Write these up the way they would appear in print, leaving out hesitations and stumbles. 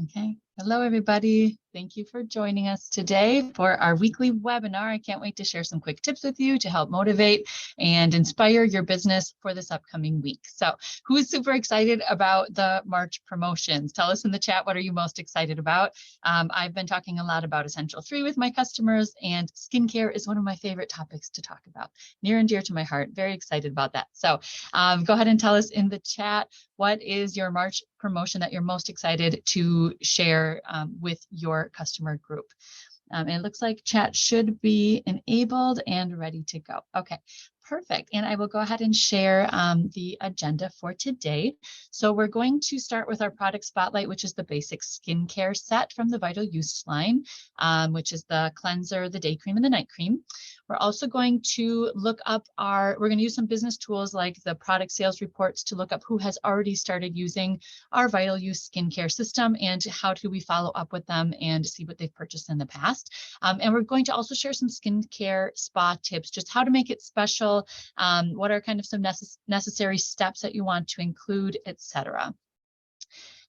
Okay. Hello, everybody. Thank you for joining us today for our weekly webinar. I can't wait to share some quick tips with you to help motivate and inspire your business for this upcoming week. So who is super excited about the March promotions? Tell us in the chat, what are you most excited about? I've been talking a lot about Essential 3 with my customers, and skincare is one of my favorite topics to talk about. Near and dear to my heart. Very excited about that. So go ahead and tell us in the chat, what is your March promotion that you're most excited to share with your customer group? And it looks like chat should be enabled and ready to go. Okay, perfect. And I will go ahead and share the agenda for today. So we're going to start with our product spotlight, which is the basic skincare set from the Vital Use line, which is the cleanser, the day cream, and the night cream. We're also going to look up we're going to use some business tools like the product sales reports to look up who has already started using our Vital Use skincare system and how do we follow up with them and see what they've purchased in the past. And we're going to also share some skincare spa tips, just how to make it special, what are kind of some necessary steps that you want to include, etc.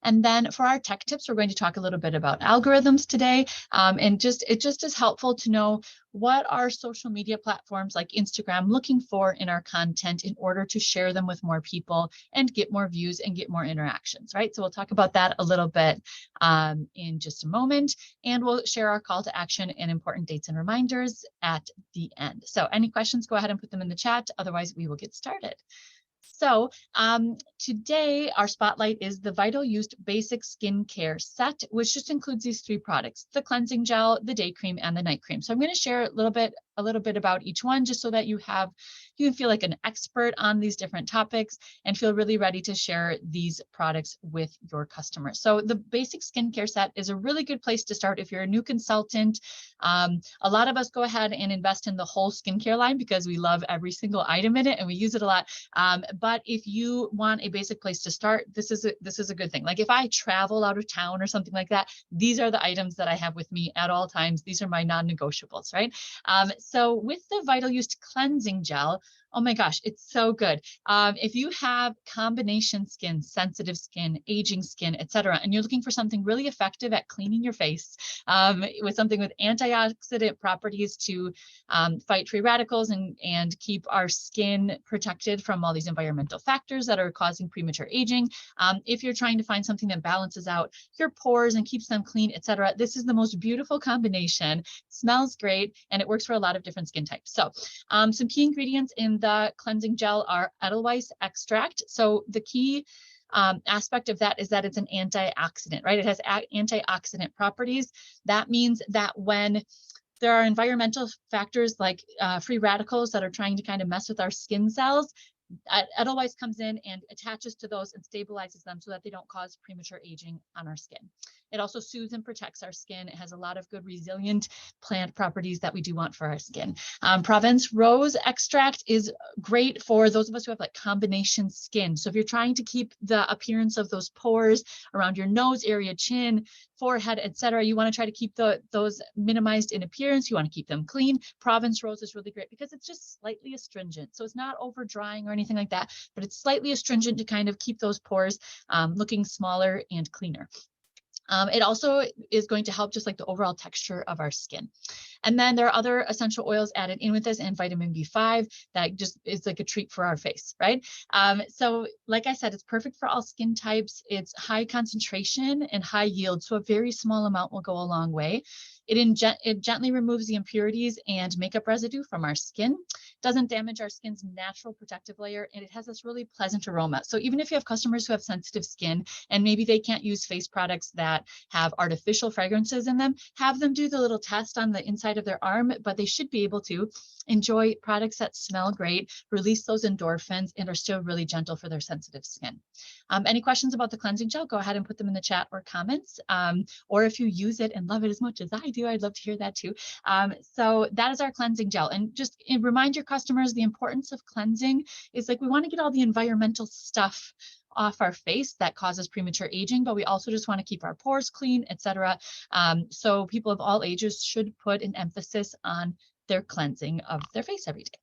And then for our tech tips, we're going to talk a little bit about algorithms today. And it just is helpful to know what are social media platforms like Instagram looking for in our content in order to share them with more people and get more views and get more interactions, right? So we'll talk about that a little bit in just a moment, and we'll share our call to action and important dates and reminders at the end. So any questions, go ahead and put them in the chat. Otherwise, we will get started. So today our spotlight is the Vital Use Basic Skincare Set, which just includes these three products: the cleansing gel, the day cream, and the night cream. So I'm going to share a little bit about each one, just so that you can feel like an expert on these different topics and feel really ready to share these products with your customers. So the basic skincare set is a really good place to start if you're a new consultant. A lot of us go ahead and invest in the whole skincare line because we love every single item in it and we use it a lot. But if you want a basic place to start, this is a good thing. Like if I travel out of town or something like that, these are the items that I have with me at all times. These are my non-negotiables, right? So with the Vital Use cleansing gel, oh my gosh, it's so good. If you have combination skin, sensitive skin, aging skin, etc., and you're looking for something really effective at cleaning your face with something with antioxidant properties to fight free radicals and keep our skin protected from all these environmental factors that are causing premature aging. If you're trying to find something that balances out your pores and keeps them clean, etc., this is the most beautiful combination. Smells great, and it works for a lot of different skin types. So some key ingredients in the cleansing gel are Edelweiss extract. So the key aspect of that is that it's an antioxidant, right? It has antioxidant properties. That means that when there are environmental factors like free radicals that are trying to kind of mess with our skin cells, Edelweiss comes in and attaches to those and stabilizes them so that they don't cause premature aging on our skin. It also soothes and protects our skin. It has a lot of good resilient plant properties that we do want for our skin. Provence rose extract is great for those of us who have like combination skin. So if you're trying to keep the appearance of those pores around your nose area, chin, forehead, etc., you want to try to keep those minimized in appearance. You want to keep them clean. Provence rose is really great because it's just slightly astringent. So it's not over drying or anything like that, but it's slightly astringent to kind of keep those pores looking smaller and cleaner. It also is going to help just like the overall texture of our skin. And then there are other essential oils added in with this, and vitamin B5 that just is like a treat for our face, right? So like I said, it's perfect for all skin types. It's high concentration and high yield, so a very small amount will go a long way. It gently removes the impurities and makeup residue from our skin, doesn't damage our skin's natural protective layer, and it has this really pleasant aroma. So even if you have customers who have sensitive skin and maybe they can't use face products that have artificial fragrances in them, have them do the little test on the inside of their arm, but they should be able to enjoy products that smell great, release those endorphins, and are still really gentle for their sensitive skin. Any questions about the cleansing gel, go ahead and put them in the chat or comments. Or if you use it and love it as much as I do, I'd love to hear that too. So that is our cleansing gel. And just remind your customers the importance of cleansing is like we want to get all the environmental stuff off our face that causes premature aging, but we also just want to keep our pores clean, etc. So people of all ages should put an emphasis on their cleansing of their face every day.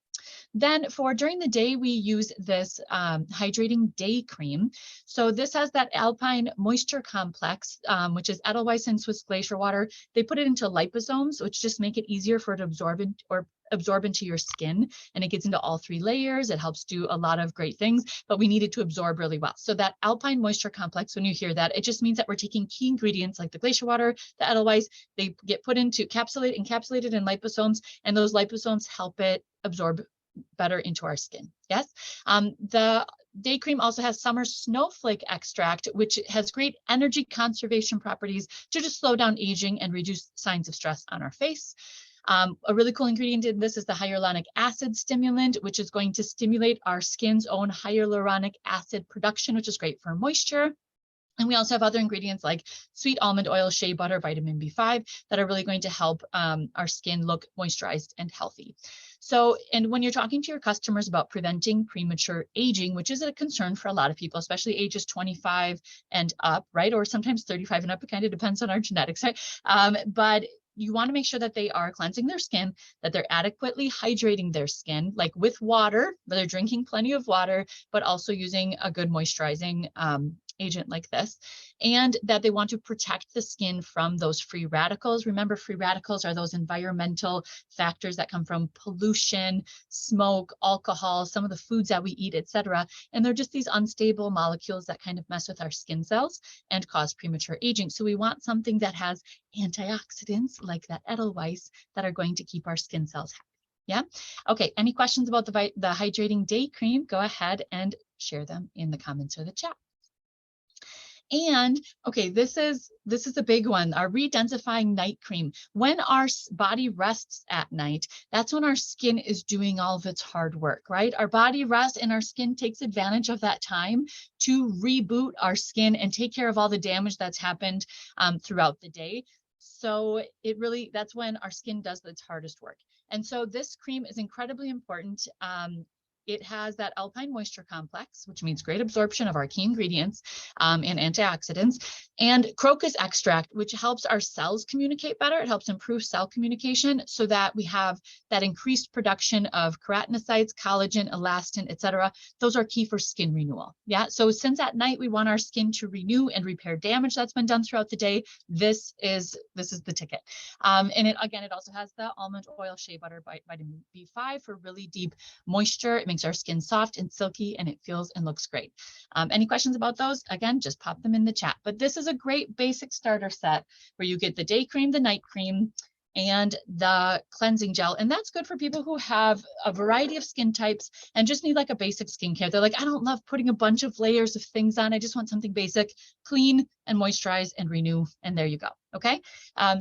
Then for during the day, we use this hydrating day cream. So this has that Alpine Moisture Complex, which is Edelweiss and Swiss Glacier water. They put it into liposomes, which just make it easier for it to absorb into your skin, and it gets into all 3 layers. It helps do a lot of great things, but we need it to absorb really well. So that Alpine Moisture Complex, when you hear that, it just means that we're taking key ingredients like the glacier water, the Edelweiss, they get put into encapsulated in liposomes, and those liposomes help it absorb better into our skin. Yes. The day cream also has summer snowflake extract, which has great energy conservation properties to just slow down aging and reduce signs of stress on our face. A really cool ingredient in this is the hyaluronic acid stimulant, which is going to stimulate our skin's own hyaluronic acid production, which is great for moisture. And we also have other ingredients like sweet almond oil, shea butter, vitamin B5 that are really going to help our skin look moisturized and healthy. So, and when you're talking to your customers about preventing premature aging, which is a concern for a lot of people, especially ages 25 and up, right? Or sometimes 35 and up, it kind of depends on our genetics, right? But you want to make sure that they are cleansing their skin, that they're adequately hydrating their skin, like with water, that they're drinking plenty of water, but also using a good moisturizing agent like this, and that they want to protect the skin from those free radicals. Remember, free radicals are those environmental factors that come from pollution, smoke, alcohol, some of the foods that we eat, etc. And they're just these unstable molecules that kind of mess with our skin cells and cause premature aging. So we want something that has antioxidants like that Edelweiss that are going to keep our skin cells happy. Yeah. Okay. Any questions about the hydrating day cream? Go ahead and share them in the comments or the chat. And okay, this is a big one, our redensifying night cream. When our body rests at night, that's when our skin is doing all of its hard work, right? Our body rests and our skin takes advantage of that time to reboot our skin and take care of all the damage that's happened throughout the day. So that's when our skin does its hardest work. And so this cream is incredibly important. It has that Alpine Moisture Complex, which means great absorption of our key ingredients and antioxidants, and crocus extract, which helps our cells communicate better. It helps improve cell communication so that we have that increased production of keratinocytes, collagen, elastin, etc. Those are key for skin renewal. Yeah. So since at night we want our skin to renew and repair damage that's been done throughout the day, this is the ticket. And it also has the almond oil, shea butter, vitamin B5 for really deep moisture. It makes our skin soft and silky, and it feels and looks great. Any questions about those? Again, just pop them in the chat. But this is a great basic starter set where you get the day cream, the night cream, and the cleansing gel. And that's good for people who have a variety of skin types and just need like a basic skincare. They're like, I don't love putting a bunch of layers of things on. I just want something basic, clean and moisturize and renew. And there you go. Okay.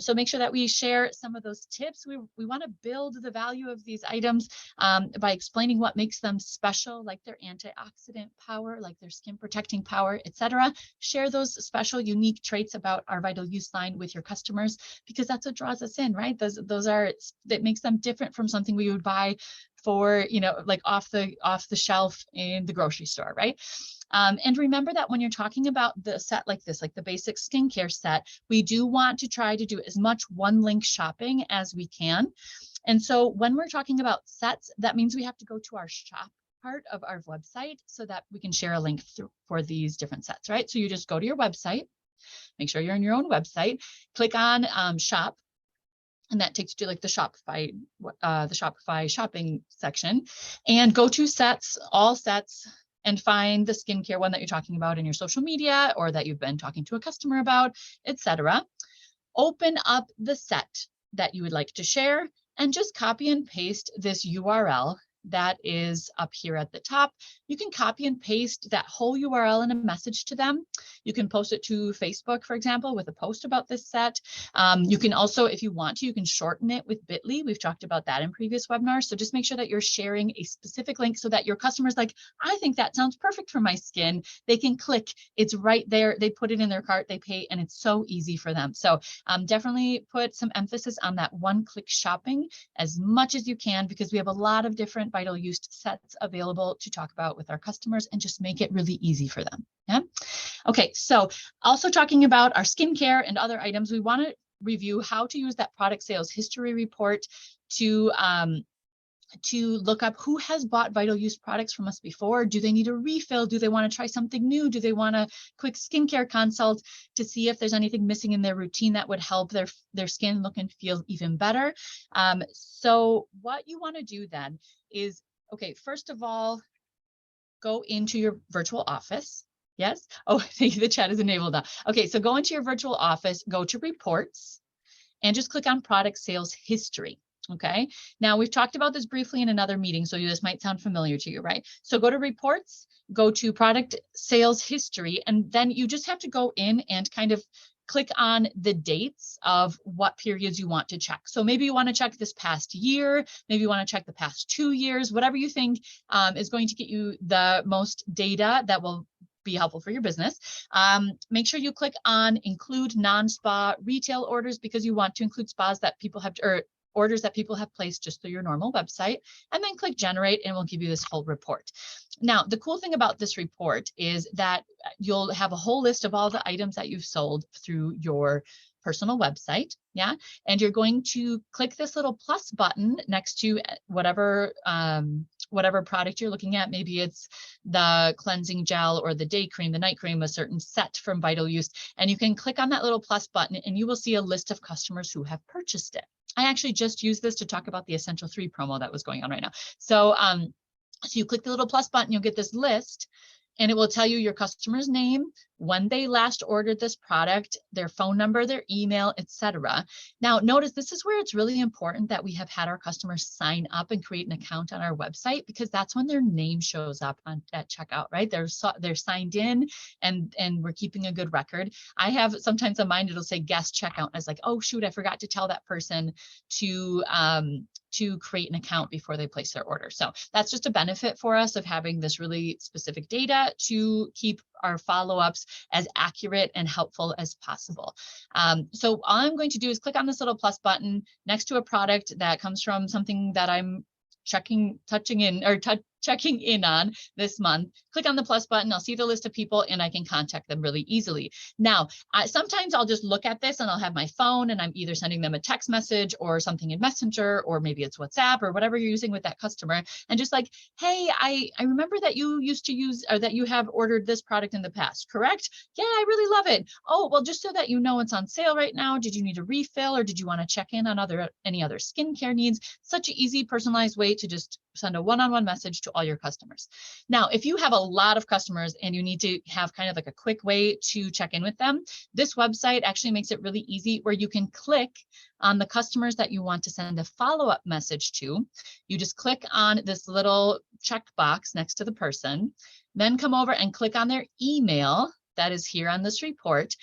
So make sure that we share some of those tips. We want to build the value of these items by explaining what makes them special, like their antioxidant power, like their skin protecting power, etc. Share those special, unique traits about our Vital Use line with your customers, because that's what draws us in, right? That makes them different from something we would buy for, like off the shelf in the grocery store, right? And remember that when you're talking about the set like this, like the basic skincare set, we do want to try to do as much one link shopping as we can. And so when we're talking about sets, that means we have to go to our shop part of our website so that we can share a link for these different sets, right? So you just go to your website, make sure you're in your own website, click on shop, and that takes you to like the Shopify shopping section, and go to sets, all sets, and find the skincare one that you're talking about in your social media or that you've been talking to a customer about, etc. Open up the set that you would like to share and just copy and paste this URL that is up here at the top. You can copy and paste that whole URL in a message to them. You can post it to Facebook, for example, with a post about this set. You can also, if you want to, you can shorten it with Bitly. We've talked about that in previous webinars. So just make sure that you're sharing a specific link so that your customer's like, I think that sounds perfect for my skin. They can click, it's right there. They put it in their cart, they pay, and it's so easy for them. So definitely put some emphasis on that one-click shopping as much as you can, because we have a lot of different Vital Use sets available to talk about with our customers and just make it really easy for them. Yeah. Okay. So also talking about our skincare and other items, we want to review how to use that product sales history report to to look up who has bought Vital Use products from us before. Do they need a refill? Do they want to try something new? Do they want a quick skincare consult to see if there's anything missing in their routine that would help their skin look and feel even better? So what you want to do then is, okay, first of all, go into your virtual office. Yes. Oh, the chat is enabled now. Okay, so go into your virtual office, go to reports, and just click on product sales history. Okay, now we've talked about this briefly in another meeting, so this might sound familiar to you, right? So go to reports, go to product sales history, and then you just have to go in and kind of click on the dates of what periods you want to check. So maybe you want to check this past year, maybe you want to check the past 2 years, whatever you think is going to get you the most data that will be helpful for your business. Make sure you click on include non-spa retail orders, because you want to include spas that people have, or orders that people have placed just through your normal website, and then click generate and we'll give you this whole report. Now, the cool thing about this report is that you'll have a whole list of all the items that you've sold through your personal website. Yeah. And you're going to click this little plus button next to whatever product you're looking at. Maybe it's the cleansing gel or the day cream, the night cream, a certain set from Vital Use. And you can click on that little plus button and you will see a list of customers who have purchased it. I actually just used this to talk about the Essential 3 promo that was going on right now. So you click the little plus button, you'll get this list, and it will tell you your customer's name, when they last ordered this product, their phone number, their email, etc. Now, notice this is where it's really important that we have had our customers sign up and create an account on our website, because that's when their name shows up at checkout, right? They're signed in, and we're keeping a good record. I have sometimes on mine, it'll say guest checkout. And I was like, oh shoot, I forgot to tell that person to create an account before they place their order. So that's just a benefit for us of having this really specific data to keep our follow-ups as accurate and helpful as possible. So all I'm going to do is click on this little plus button next to a product that comes from something that I'm checking in on this month. Click on the plus button, I'll see the list of people and I can contact them really easily. Now, sometimes I'll just look at this and I'll have my phone and I'm either sending them a text message or something in Messenger, or maybe it's WhatsApp or whatever you're using with that customer. And just like, hey, I remember that you used to use, or that you have ordered this product in the past, correct? Yeah, I really love it. Oh, well, just so that you know it's on sale right now, did you need a refill or did you want to check in on any other skincare needs? Such an easy personalized way to just send a one-on-one message to all your customers. Now, if you have a lot of customers and you need to have kind of like a quick way to check in with them, this website actually makes it really easy, where you can click on the customers that you want to send a follow-up message to. You just click on this little checkbox next to the person, then come over and click on their email that is here on this report.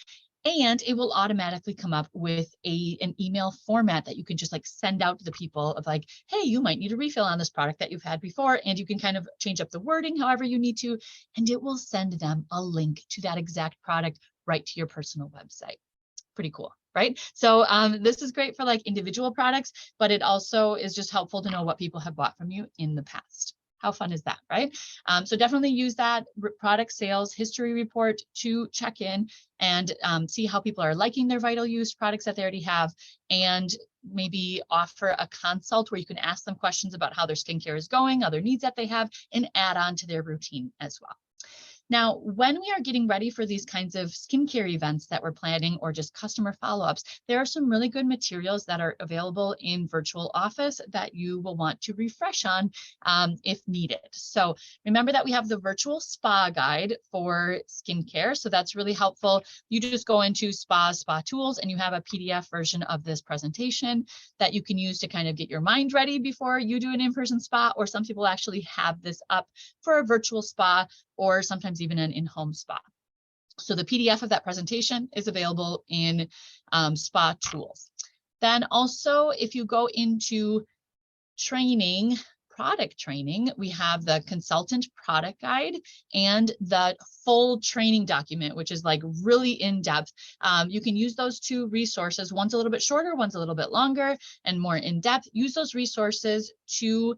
And it will automatically come up with an email format that you can just like send out to the people of like, hey, you might need a refill on this product that you've had before. And you can kind of change up the wording however you need to, and it will send them a link to that exact product right to your personal website. Pretty cool, right? So this is great for like individual products, but it also is just helpful to know what people have bought from you in the past. How fun is that, right? So definitely use that product sales history report to check in and see how people are liking their Vital Use products that they already have, and maybe offer a consult where you can ask them questions about how their skincare is going, other needs that they have, and add on to their routine as well. Now, when we are getting ready for these kinds of skincare events that we're planning, or just customer follow-ups, there are some really good materials that are available in Virtual Office that you will want to refresh on if needed. So remember that we have the virtual spa guide for skincare. So that's really helpful. You just go into spa tools and you have a PDF version of this presentation that you can use to kind of get your mind ready before you do an in-person spa, or some people actually have this up for a virtual spa, or sometimes even an in-home spa. So the PDF of that presentation is available in Spa Tools. Then also, if you go into training, product training, we have the consultant product guide and the full training document, which is like really in-depth. You can use those two resources. One's a little bit shorter, one's a little bit longer and more in-depth. Use those resources to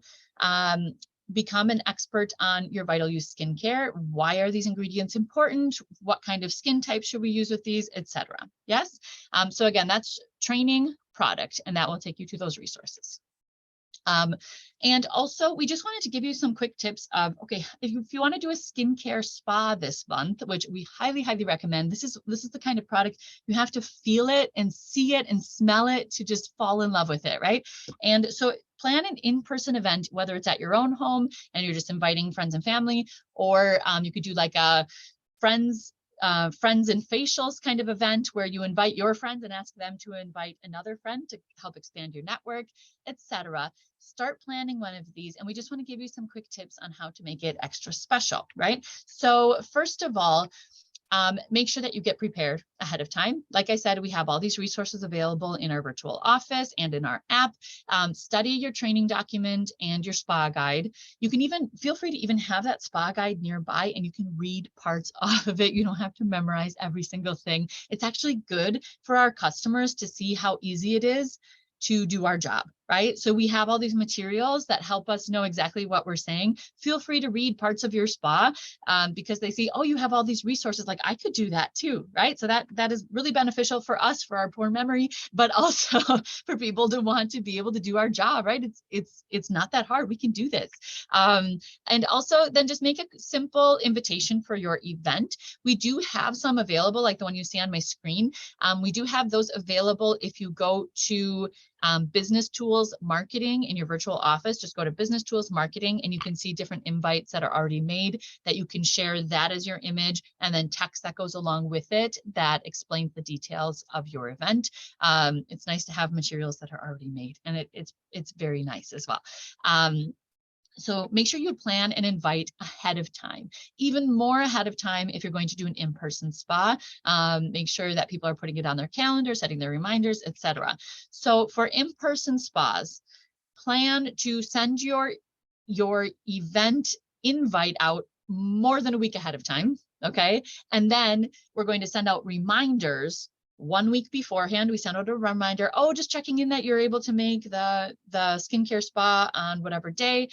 become an expert on your Vital Use skincare. Why are these ingredients important? What kind of skin type should we use with these, etc. Yes. So again, that's training, product, and that will take you to those resources. And also, we just wanted to give you some quick tips of, okay, if you want to do a skincare spa this month, which we highly, highly recommend, this is the kind of product you have to feel it and see it and smell it to just fall in love with it, right? And so plan an in-person event, whether it's at your own home and you're just inviting friends and family, or you could do like a friends and facials kind of event where you invite your friends and ask them to invite another friend to help expand your network, etc. Start planning one of these, and we just want to give you some quick tips on how to make it extra special, right? So first of all, make sure that you get prepared ahead of time. Like I said, we have all these resources available in our virtual office and in our app. Study your training document and your spa guide. You can even feel free to even have that spa guide nearby, and you can read parts of it. You don't have to memorize every single thing. It's actually good for our customers to see how easy it is to do our job, right? So we have all these materials that help us know exactly what we're saying. Feel free to read parts of your spa because they see, oh, you have all these resources, like I could do that too, right? So that is really beneficial for us, for our poor memory, but also for people to want to be able to do our job, right? It's not that hard. We can do this. And also then just make a simple invitation for your event. We do have some available, like the one you see on my screen. We do have those available if you go to Business Tools Marketing in your virtual office. Just go to Business Tools Marketing and you can see different invites that are already made that you can share that as your image, and then text that goes along with it that explains the details of your event. It's nice to have materials that are already made, and it's very nice as well. So make sure you plan and invite ahead of time, even more ahead of time if you're going to do an in-person spa. Make sure that people are putting it on their calendar, setting their reminders, etc. So for in-person spas, plan to send your event invite out more than a week ahead of time, okay? And then we're going to send out reminders 1 week beforehand. We send out a reminder, oh, just checking in that you're able to make the skincare spa on whatever day.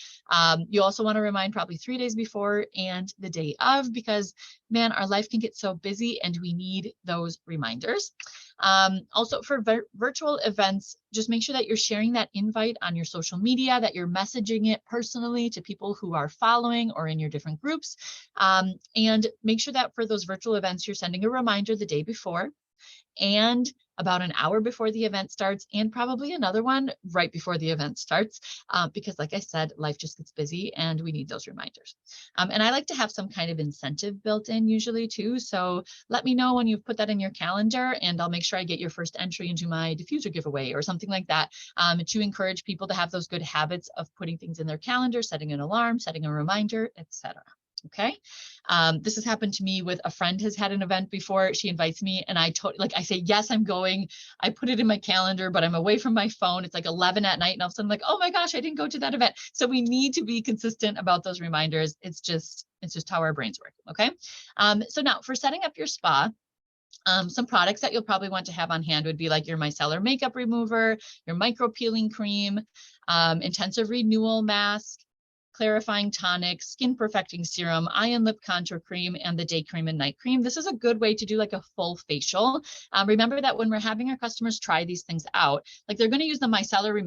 You also want to remind probably 3 days before and the day of, because man, our life can get so busy and we need those reminders. Also for virtual events, just make sure that you're sharing that invite on your social media, that you're messaging it personally to people who are following or in your different groups. And make sure that for those virtual events, you're sending a reminder the day before, and about an hour before the event starts, and probably another one right before the event starts, because like I said, life just gets busy and we need those reminders. And I like to have some kind of incentive built in usually too. So let me know when you've put that in your calendar, and I'll make sure I get your first entry into my diffuser giveaway or something like that, to encourage people to have those good habits of putting things in their calendar, setting an alarm, setting a reminder, etc. Okay. This has happened to me with a friend has had an event before. She invites me and I say, yes, I'm going. I put it in my calendar, but I'm away from my phone. It's like 11 at night. And all of a sudden I'm like, oh my gosh, I didn't go to that event. So we need to be consistent about those reminders. It's just how our brains work. Okay. So now for setting up your spa, some products that you'll probably want to have on hand would be like your micellar makeup remover, your micro peeling cream, intensive renewal mask, clarifying tonic, skin perfecting serum, eye and lip contour cream, and the day cream and night cream. This is a good way to do like a full facial. Remember that when we're having our customers try these things out, like they're going to use the micellar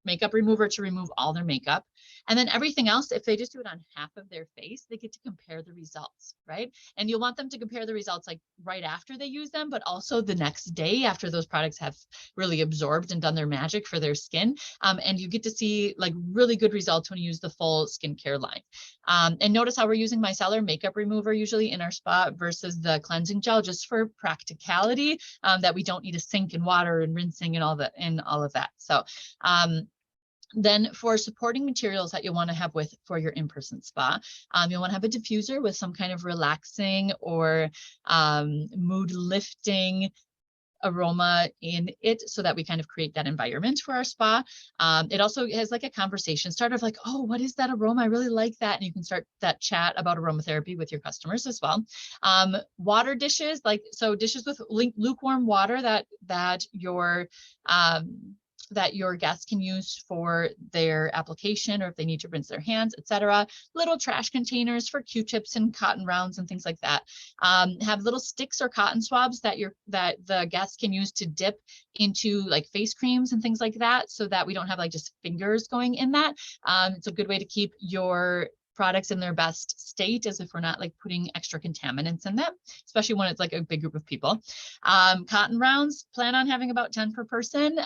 makeup remover to remove all their makeup. And then everything else, if they just do it on half of their face, they get to compare the results, right? And you'll want them to compare the results like right after they use them, but also the next day after those products have really absorbed and done their magic for their skin. And you get to see like really good results when you use the full skincare line. And notice how we're using micellar makeup remover usually in our spa versus the cleansing gel, just for practicality, that we don't need a sink and water and rinsing and all of that. So then for supporting materials that you'll want to have for your in-person spa, you'll want to have a diffuser with some kind of relaxing or mood lifting aroma in it, so that we kind of create that environment for our spa. It also has like a conversation starter of like, oh, what is that aroma? I really like that. And you can start that chat about aromatherapy with your customers as well. Water dishes, so dishes with lukewarm water that your that your guests can use for their application, or if they need to rinse their hands, etc. Little trash containers for Q-tips and cotton rounds and things like that. Have little sticks or cotton swabs that the guests can use to dip into like face creams and things like that, so that we don't have like just fingers going in that. It's a good way to keep your products in their best state, as if we're not like putting extra contaminants in them, especially when it's like a big group of people. Cotton rounds, plan on having about 10 per person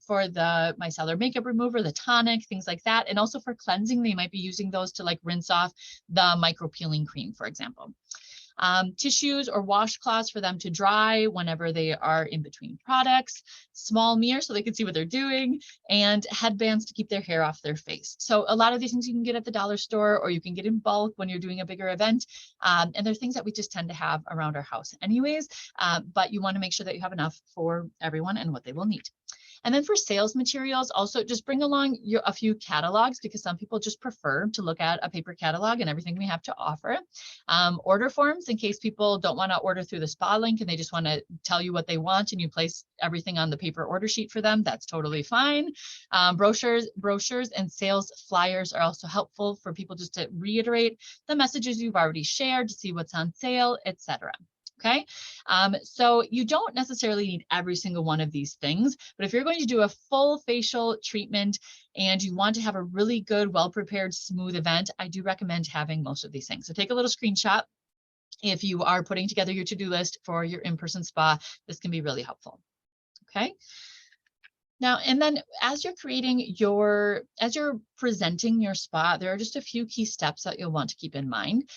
for the micellar makeup remover, the tonic, things like that. And also for cleansing, they might be using those to like rinse off the micro peeling cream, for example. Tissues or washcloths for them to dry whenever they are in between products, small mirrors so they can see what they're doing, and headbands to keep their hair off their face. So a lot of these things you can get at the dollar store, or you can get in bulk when you're doing a bigger event. And they're things that we just tend to have around our house anyways, but you want to make sure that you have enough for everyone and what they will need. And then for sales materials, also just bring along a few catalogs, because some people just prefer to look at a paper catalog and everything we have to offer. Order forms in case people don't want to order through the spa link and they just want to tell you what they want and you place everything on the paper order sheet for them. That's totally fine. Brochures and sales flyers are also helpful for people just to reiterate the messages you've already shared, to see what's on sale, etc. Okay, so you don't necessarily need every single one of these things, but if you're going to do a full facial treatment and you want to have a really good, well-prepared, smooth event, I do recommend having most of these things. So take a little screenshot. If you are putting together your to-do list for your in-person spa, this can be really helpful. Okay. Now, and then as you're presenting your spa, there are just a few key steps that you'll want to keep in mind.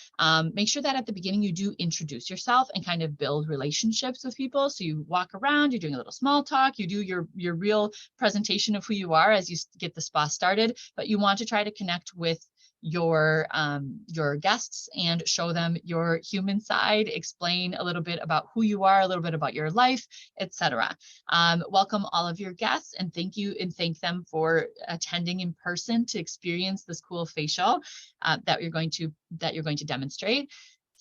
Make sure that at the beginning you do introduce yourself and kind of build relationships with people. So you walk around, you're doing a little small talk, you do your real presentation of who you are as you get the spa started, but you want to try to connect with your guests and show them your human side, explain a little bit about who you are, a little bit about your life, etc. Welcome all of your guests and thank them for attending in person to experience this cool facial that you're going to demonstrate.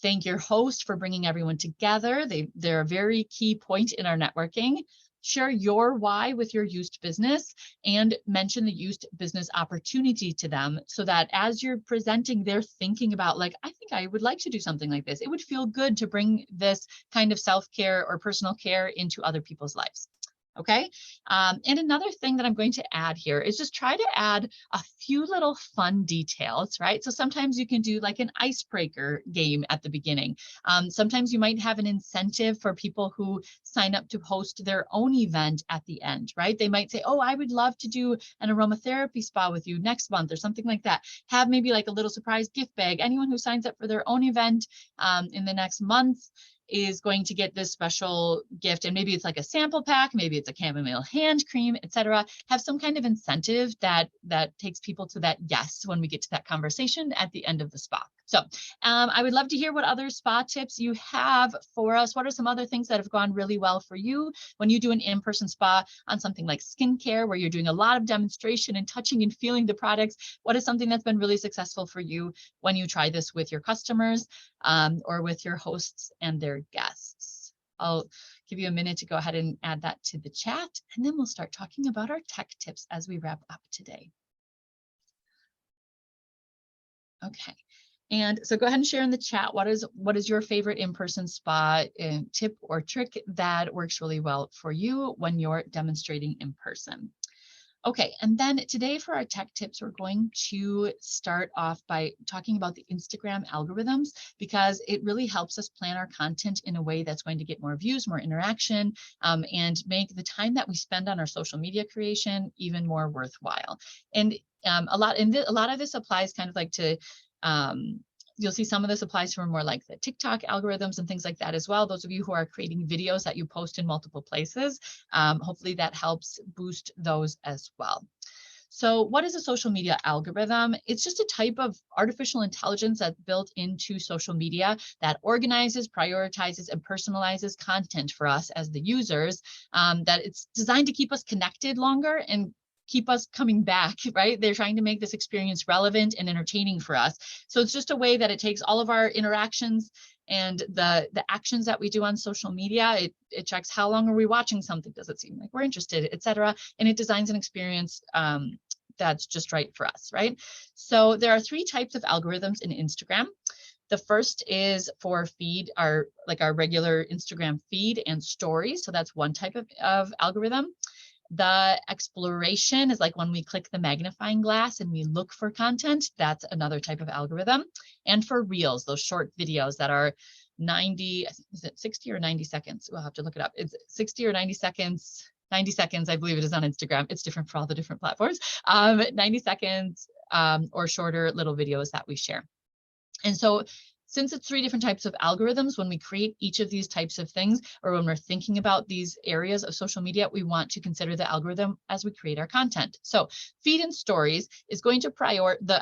Thank your host for bringing everyone together. They're a very key point in our networking. Share your why with your used business and mention the used business opportunity to them, so that as you're presenting, they're thinking about like, I think I would like to do something like this. It would feel good to bring this kind of self-care or personal care into other people's lives. Okay. And another thing that I'm going to add here is just try to add a few little fun details, right? So sometimes you can do like an icebreaker game at the beginning. Sometimes you might have an incentive for people who sign up to host their own event at the end, right? They might say, oh, I would love to do an aromatherapy spa with you next month or something like that. Have maybe like a little surprise gift bag. Anyone who signs up for their own event in the next month is going to get this special gift, and maybe it's like a sample pack, maybe it's a chamomile hand cream, etc. Have some kind of incentive that takes people to that yes when we get to that conversation at the end of the spa. So I would love to hear what other spa tips you have for us. What are some other things that have gone really well for you when you do an in-person spa on something like skincare, where you're doing a lot of demonstration and touching and feeling the products? What is something that's been really successful for you when you try this with your customers or with your hosts and their guests? I'll give you a minute to go ahead and add that to the chat, and then we'll start talking about our tech tips as we wrap up today. Okay. And so go ahead and share in the chat, what is your favorite in-person spa tip or trick that works really well for you when you're demonstrating in person? Okay, and then today for our tech tips, we're going to start off by talking about the Instagram algorithms, because it really helps us plan our content in a way that's going to get more views, more interaction, and make the time that we spend on our social media creation even more worthwhile. And a lot of this applies kind of like to you'll see some of this applies for more like the TikTok algorithms and things like that as well. Those of you who are creating videos that you post in multiple places, hopefully that helps boost those as well. So what is a social media algorithm? It's just a type of artificial intelligence that's built into social media that organizes, prioritizes, and personalizes content for us as the users, that it's designed to keep us connected longer and keep us coming back, right? They're trying to make this experience relevant and entertaining for us. So it's just a way that it takes all of our interactions And the actions that we do on social media, it checks how long are we watching something, does it seem like we're interested, etc. And it designs an experience that's just right for us, right? So there are 3 types of algorithms in Instagram. The first is for feed, our regular Instagram feed and stories. So that's one type of algorithm. The exploration is like when we click the magnifying glass and we look for content. That's another type of algorithm. And for reels, those short videos that are 90, is it 60 or 90 seconds? We'll have to look it up. It's 60 or 90 seconds. 90 seconds, I believe it is on Instagram. It's different for all the different platforms. 90 seconds or shorter little videos that we share. And so since it's 3 different types of algorithms, when we create each of these types of things, or when we're thinking about these areas of social media, we want to consider the algorithm as we create our content. So feed and stories is going to the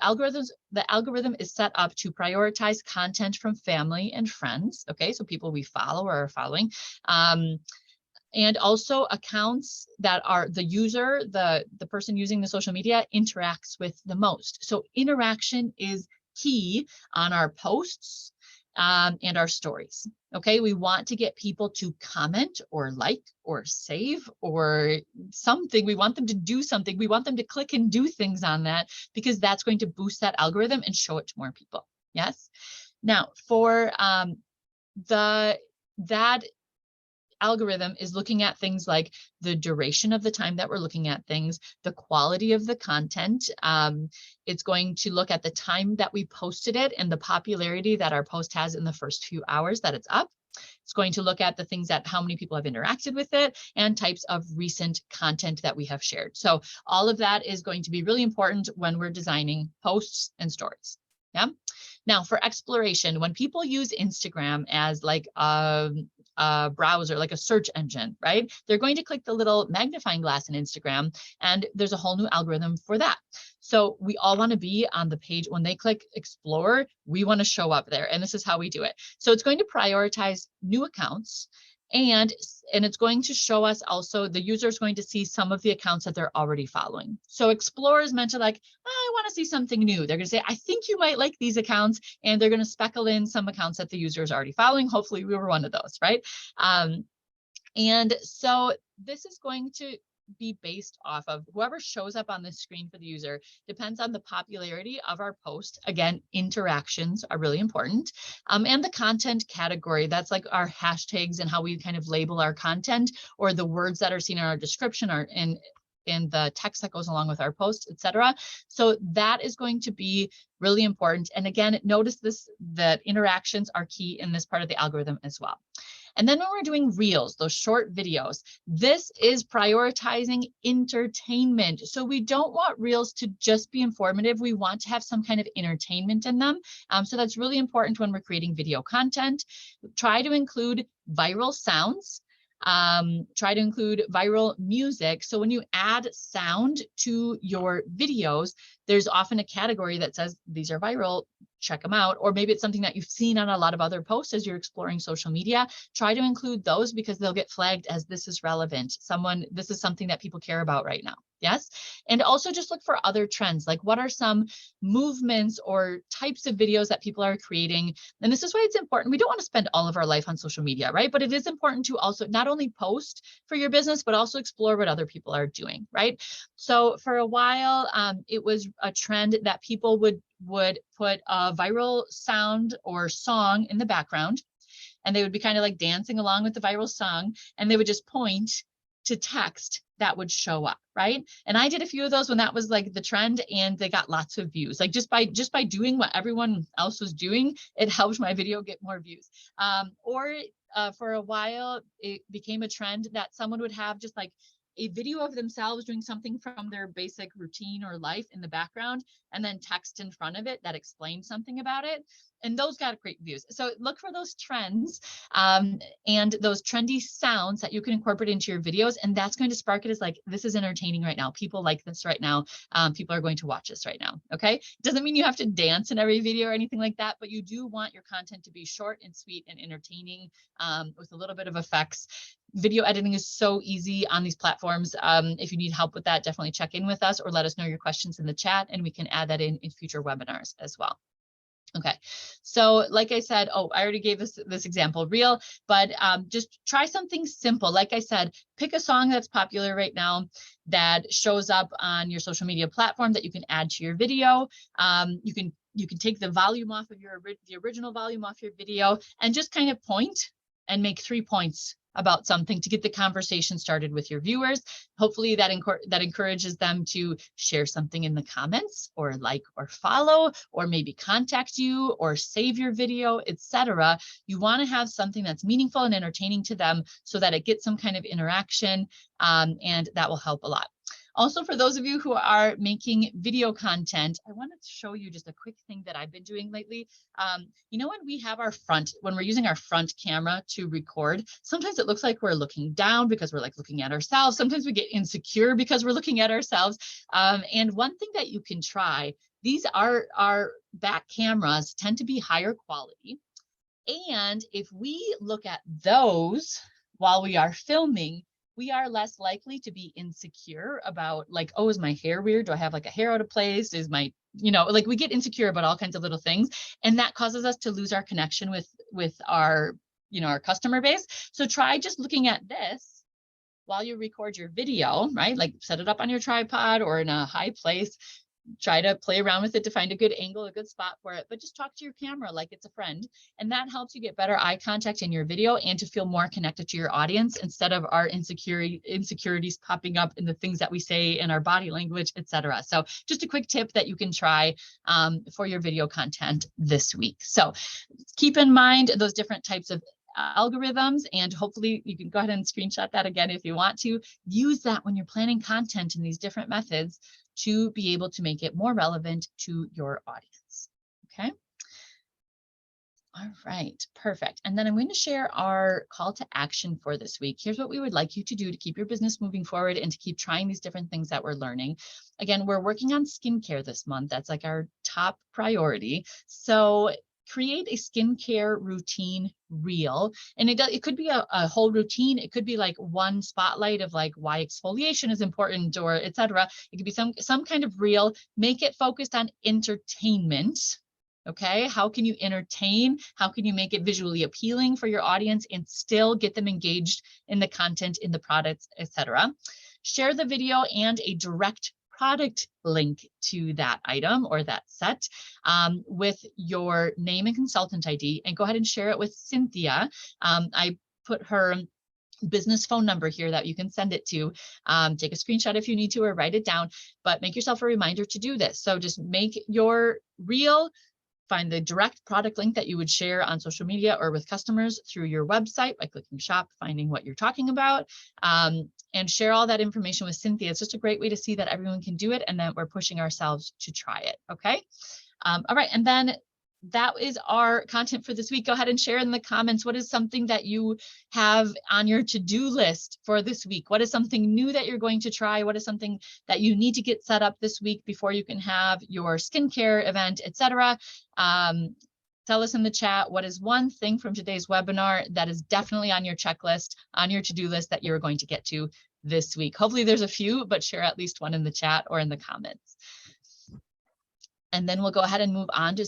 algorithm is set up to prioritize content from family and friends. Okay, so people we follow or are following. And also accounts that are the user, the person using the social media interacts with the most. So interaction is key on our posts and our stories. Okay, we want to get people to comment or like or save or something. We want them to do something. We want them to click and do things on that, because that's going to boost that algorithm and show it to more people. Yes. Now for that algorithm is looking at things like the duration of the time that we're looking at things, the quality of the content. It's going to look at the time that we posted it and the popularity that our post has in the first few hours that it's up. It's going to look at the things that how many people have interacted with it and types of recent content that we have shared. So all of that is going to be really important when we're designing posts and stories. Yeah. Now for exploration, when people use Instagram as like a browser, like a search engine, right? They're going to click the little magnifying glass in Instagram, and there's a whole new algorithm for that. So we all want to be on the page. When they click explore, we want to show up there, and this is how we do it. So it's going to prioritize new accounts, and it's going to show us also, the user is going to see some of the accounts that they're already following. So explore is meant to like, I want to see something new. They're going to say, I think you might like these accounts, and they're going to speckle in some accounts that the user is already following. Hopefully we were one of those, right? And so this is going to be based off of whoever shows up on the screen for the user, depends on the popularity of our post. Again, interactions are really important. And the content category, that's like our hashtags and how we kind of label our content, or the words that are seen in our description or in the text that goes along with our post, etc. So that is going to be really important. And again, notice this, that interactions are key in this part of the algorithm as well. And then when we're doing reels, those short videos, this is prioritizing entertainment. So we don't want reels to just be informative. We want to have some kind of entertainment in them. So that's really important when we're creating video content. Try to include viral sounds. Try to include viral music. So when you add sound to your videos, there's often a category that says these are viral, check them out. Or maybe it's something that you've seen on a lot of other posts as you're exploring social media. Try to include those because they'll get flagged as this is relevant. This is something that people care about right now. Yes. And also just look for other trends, like what are some movements or types of videos that people are creating. And this is why it's important. We don't want to spend all of our life on social media, right? But it is important to also not only post for your business, but also explore what other people are doing, right? So for a while, it was a trend that people would put a viral sound or song in the background, and they would be kind of like dancing along with the viral song, and they would just point to text that would show up, right? And I did a few of those when that was like the trend, and they got lots of views. Like just by doing what everyone else was doing, it helped my video get more views. For a while, it became a trend that someone would have just like a video of themselves doing something from their basic routine or life in the background, and then text in front of it that explains something about it. And those got great views. So look for those trends and those trendy sounds that you can incorporate into your videos. And that's going to spark it as like, this is entertaining right now. People like this right now. People are going to watch this right now. Okay. Doesn't mean you have to dance in every video or anything like that, but you do want your content to be short and sweet and entertaining with a little bit of effects. Video editing is so easy on these platforms. If you need help with that, definitely check in with us or let us know your questions in the chat, and we can add that in future webinars as well. Okay, so like I said, oh, I already gave this example, reel, but just try something simple. Like I said, pick a song that's popular right now that shows up on your social media platform that you can add to your video. You can take the volume off of the original volume off your video and just kind of point and make 3 points about something to get the conversation started with your viewers. Hopefully that encourages them to share something in the comments, or like or follow, or maybe contact you or save your video, etc. You want to have something that's meaningful and entertaining to them so that it gets some kind of interaction, and that will help a lot. Also, for those of you who are making video content, I wanted to show you just a quick thing that I've been doing lately. You know, when we're using our front camera to record, sometimes it looks like we're looking down because we're like looking at ourselves. Sometimes we get insecure because we're looking at ourselves. And one thing that you can try, these are our back cameras tend to be higher quality. And if we look at those while we are filming, we are less likely to be insecure about like, oh, is my hair weird? Do I have like a hair out of place? Is my, like we get insecure about all kinds of little things. And that causes us to lose our connection with our, our customer base. So try just looking at this while you record your video, right? Like set it up on your tripod or in a high place. Try to play around with it to find a good angle, a good spot for it, but just talk to your camera like it's a friend. And that helps you get better eye contact in your video and to feel more connected to your audience instead of our insecurities popping up in the things that we say in our body language, etc. So just a quick tip that you can try for your video content this week. So keep in mind those different types of algorithms, and hopefully you can go ahead and screenshot that again if you want to. Use that when you're planning content in these different methods to be able to make it more relevant to your audience. Okay. All right, perfect. And then I'm going to share our call to action for this week. Here's what we would like you to do to keep your business moving forward and to keep trying these different things that we're learning. Again, we're working on skincare this month. That's like our top priority. So create a skincare routine reel, and it could be a whole routine. It could be like one spotlight of like why exfoliation is important, or etc. It could be some kind of reel. Make it focused on entertainment. Okay, how can you entertain? How can you make it visually appealing for your audience and still get them engaged in the content, in the products, etc. Share the video and a direct product link to that item or that set with your name and consultant ID, and go ahead and share it with Cynthia. I put her business phone number here that you can send it to. Take a screenshot if you need to, or write it down, but make yourself a reminder to do this. So just make your reel, find the direct product link that you would share on social media or with customers through your website by clicking shop, finding what you're talking about, and share all that information with Cynthia. It's just a great way to see that everyone can do it and that we're pushing ourselves to try it. Okay. All right. And then that is our content for this week. Go ahead and share in the comments. What is something that you have on your to-do list for this week? What is something new that you're going to try? What is something that you need to get set up this week before you can have your skincare event, etc.? Tell us in the chat, what is one thing from today's webinar that is definitely on your checklist, on your to-do list that you're going to get to this week? Hopefully there's a few, but share at least one in the chat or in the comments. And then we'll go ahead and move on to